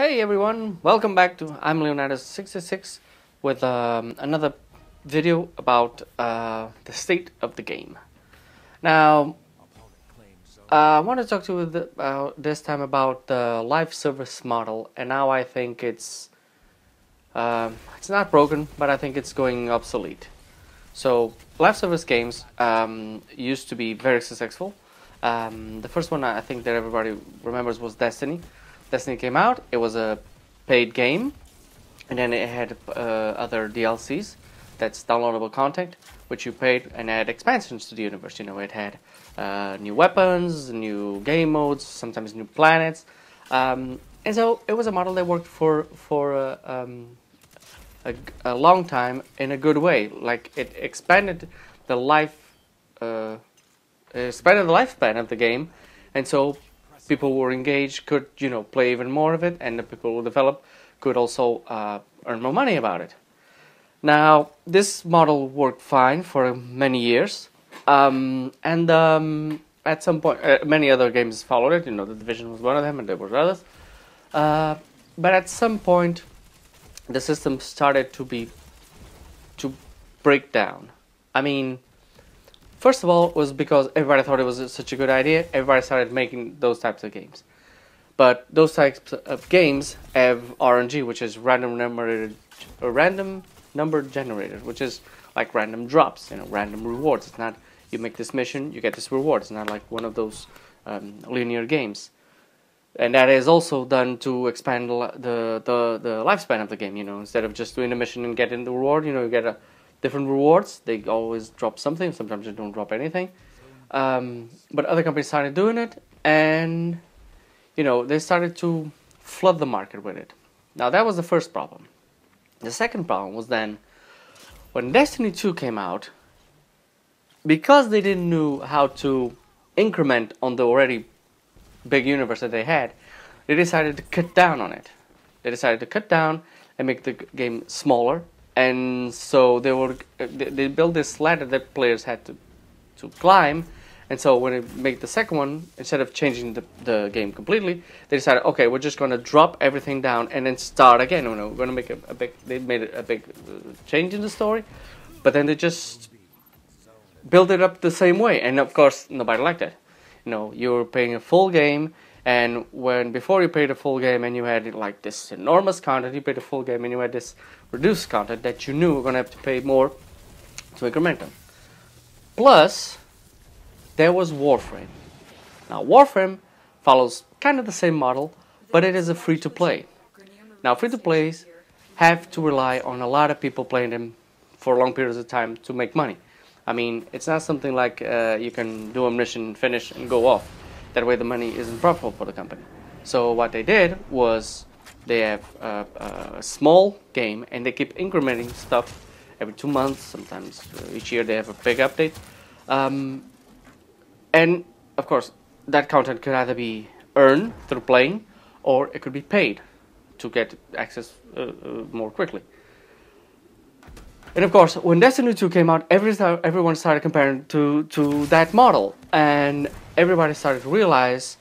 Hey everyone, welcome back to I'm Leonidas66 with another video about the state of the game. Now, I want to talk to you this time about the live service model, and now I think it's not broken, but I think it's going obsolete. So, live service games used to be very successful. The first one I think that everybody remembers was Destiny. Destiny came out, it was a paid game, and then it had other DLCs, that's downloadable content, which you paid, and had expansions to the universe. You know, it had new weapons, new game modes, sometimes new planets, and so it was a model that worked for a long time in a good way. Like it expanded the lifespan of the game, and so people who were engaged could, play even more of it, and the people who develop could also earn more money about it. Now, this model worked fine for many years, and at some point, many other games followed it. The Division was one of them, and there were others. But at some point, the system started to break down. I mean, first of all, it was because everybody thought it was such a good idea. Everybody started making those types of games. But those types of games have RNG, which is random number generated, which is like random drops, random rewards. It's not you make this mission, you get this reward. It's not like one of those linear games. And that is also done to expand the lifespan of the game. Instead of just doing a mission and getting the reward, you get different rewards. They always drop something. Sometimes they don't drop anything. But other companies started doing it, and they started to flood the market with it. Now that was the first problem. The second problem was then when Destiny 2 came out, because they didn't know how to increment on the already big universe that they had, they decided to cut down on it. They decided to cut down and make the game smaller. And so they built this ladder that players had to climb. And so when they make the second one, instead of changing the game completely, they decided, okay, we're just going to drop everything down and then start again. We're going to make a big. They made a big change in the story, but then they just built it up the same way. And of course, nobody liked it. You were paying a full game. And before you paid a full game and you had like this enormous content, you paid a full game and you had this reduced content that you knew you were going to have to pay more to increment them. Plus, there was Warframe. Now, Warframe follows kind of the same model, but it is a free-to-play. Now, free-to-plays have to rely on a lot of people playing them for long periods of time to make money. I mean, it's not something like you can do a mission, finish, and go off. That way the money isn't profitable for the company. So what they did was they have a small game and they keep incrementing stuff every 2 months. Sometimes each year they have a big update. And of course that content could either be earned through playing or it could be paid to get access more quickly. And of course, when Destiny 2 came out, everyone started comparing to that model, and everybody started to realize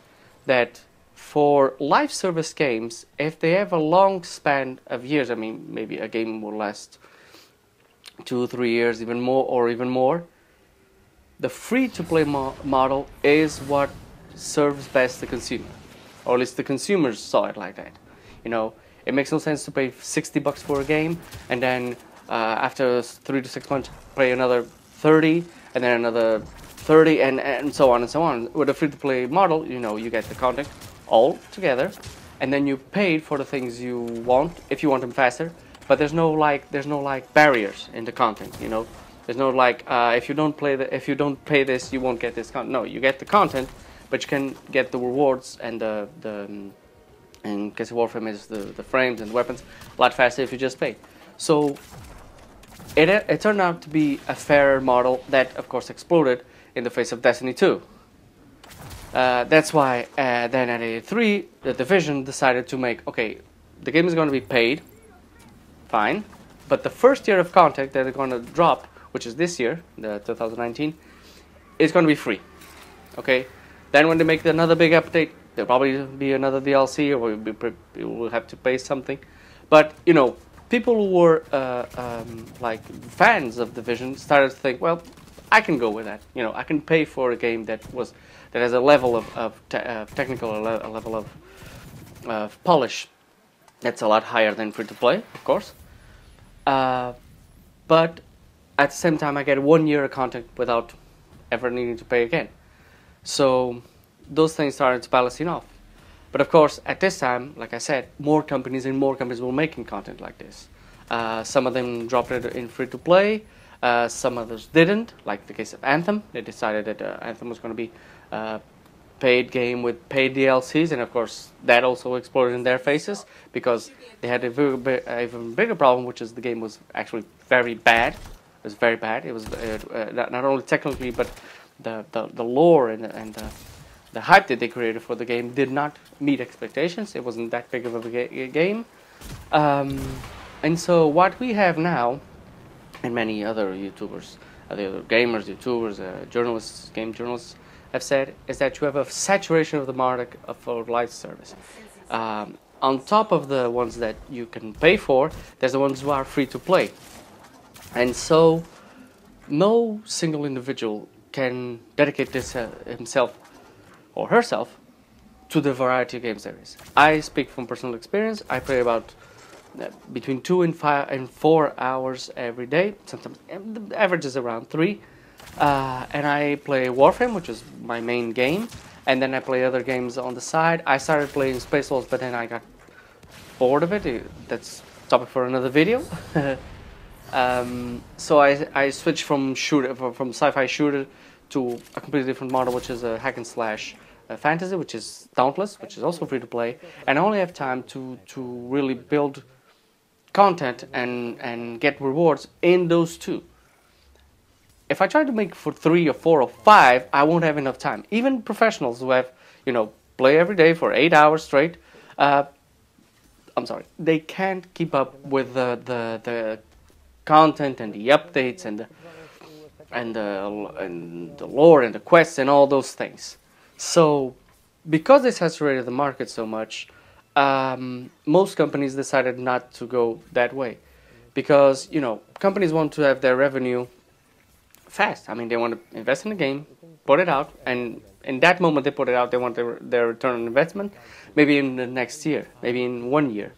that for live service games, if they have a long span of years, I mean, maybe a game will last 2 or 3 years, even more, the free-to-play model is what serves best the consumer, or at least the consumers saw it like that. It makes no sense to pay $60 for a game and then after 3 to 6 months, play another 30, and then another 30, and so on and so on. With a free-to-play model, you get the content all together, and then you pay for the things you want if you want them faster. But there's no barriers in the content. There's no if you don't pay this, you won't get this content. No, you get the content, but you can get the rewards and in case of Warframe is the frames and weapons a lot faster if you just pay. So it turned out to be a fairer model that, of course, exploded in the face of Destiny 2. That's why then at E3, the Division decided to make, okay, the game is going to be paid, fine, but the first year of content that they're going to drop, which is this year, the 2019, is going to be free. Okay. Then when they make another big update, there'll probably be another DLC, or we'll have to pay something. But you know, people who were like fans of Division started to think, well, I can go with that. You know, I can pay for a game that has a level of technical, a level of polish that's a lot higher than free to play, of course. But at the same time, I get 1 year of content without ever needing to pay again. So those things started balancing off. But of course, at this time, like I said, more companies were making content like this. Some of them dropped it in free to play. Some others didn't, like the case of Anthem. They decided that Anthem was going to be a paid game with paid DLCs, and of course that also exploded in their faces because they had a even bigger problem, which is the game was actually very bad. It was very bad. It was not only technically, but the lore and the hype that they created for the game did not meet expectations. It wasn't that big of a game. And so what we have now, and many other YouTubers, other gamers, YouTubers, journalists, game journalists have said, is that you have a saturation of the market for live service. On top of the ones that you can pay for, there's the ones who are free to play. And so no single individual can dedicate this himself or herself to the variety of games there is. I speak from personal experience. I play about between 2 and 4 hours every day. Sometimes the average is around 3. And I play Warframe, which is my main game, and then I play other games on the side. I started playing Space Wolves, but then I got bored of it. That's a topic for another video. So I switched from sci-fi shooter to a completely different model, which is a hack and slash fantasy, which is Dauntless, which is also free to play, and I only have time to really build content and get rewards in those two. If I try to make for 3 or 4 or 5, I won't have enough time. Even professionals who have, play every day for 8 hours straight, they can't keep up with the content and the updates and the lore and the quests and all those things. So, because they saturated the market so much, most companies decided not to go that way, because companies want to have their revenue fast. I mean, they want to invest in the game, put it out, and in that moment they put it out, they want their return on investment, maybe in the next year, maybe in 1 year.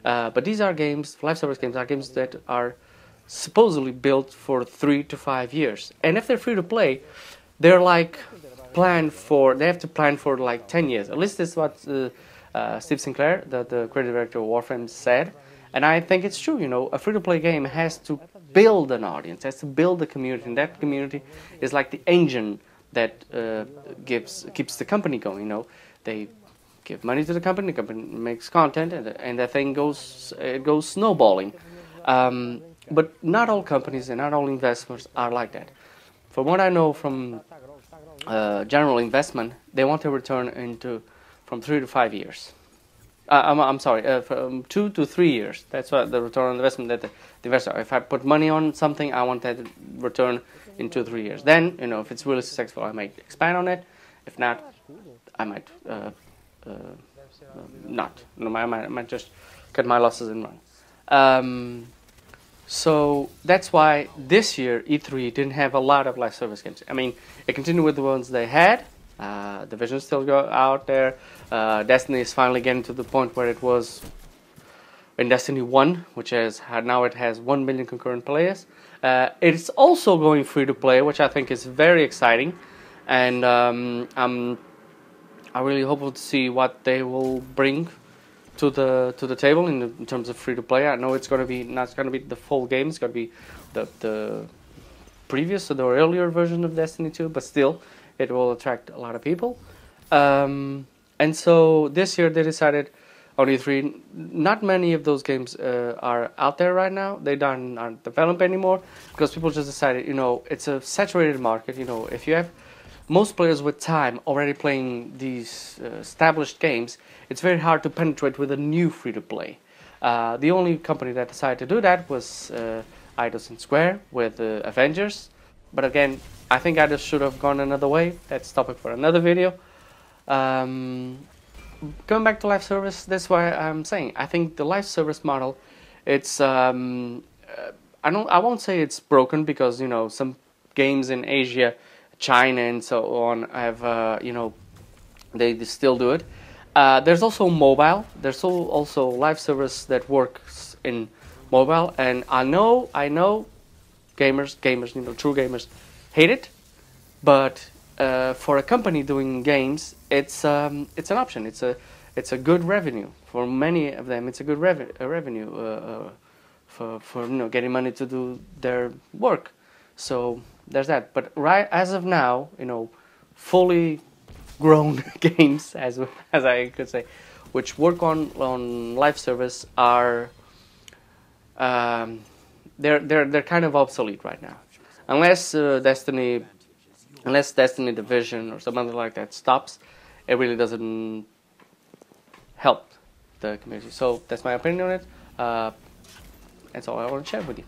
But these are games, live service games, are games that are supposedly built for 3 to 5 years. And if they're free to play, they're like they have to plan for like 10 years. At least this is what Steve Sinclair, the creative director of Warframe, said. And I think it's true. A free to play game has to build an audience, has to build a community, and that community is like the engine that keeps the company going. They give money to the company makes content, and that thing goes snowballing. But not all companies and not all investors are like that. From what I know from general investment, they want a return from 3 to 5 years. I'm sorry, from 2 to 3 years. That's what the return on investment that the investor. If I put money on something, I want that return in 2 to 3 years. Then, if it's really successful, I might expand on it. If not, I might not. I might just cut my losses and run. So that's why this year E3 didn't have a lot of live service games. I mean, it continued with the ones they had. Division still go out there. Destiny is finally getting to the point where it was in Destiny 1, which now it has 1 million concurrent players. It's also going free to play, which I think is very exciting, and I really hope to see what they will bring to the table in terms of free to play. I know it's going to be not going to be the full game. It's going to be the previous or the earlier version of Destiny 2, but still, it will attract a lot of people. And so this year they decided on E3, not many of those games are out there right now. They aren't developed anymore because people just decided, it's a saturated market. If you have most players with time already playing these established games, it's very hard to penetrate with a new free-to-play. The only company that decided to do that was Eidos and Square with Avengers. But again, I think Eidos should have gone another way. That's topic for another video. going back to live service, that's why I'm saying I think the live service model, it's I won't say it's broken, because some games in Asia, China, and so on have they still do it. There's also mobile. There's also live service that works in mobile, and I know gamers, true gamers hate it, but for a company doing games, it's an option. It's a good revenue for many of them. It's a good revenue for getting money to do their work. So there's that. But right as of now, fully grown games, as I could say, which work on live service are they're kind of obsolete right now, unless Destiny Division or something like that stops. It really doesn't help the community. So that's my opinion on it. That's all I want to share with you.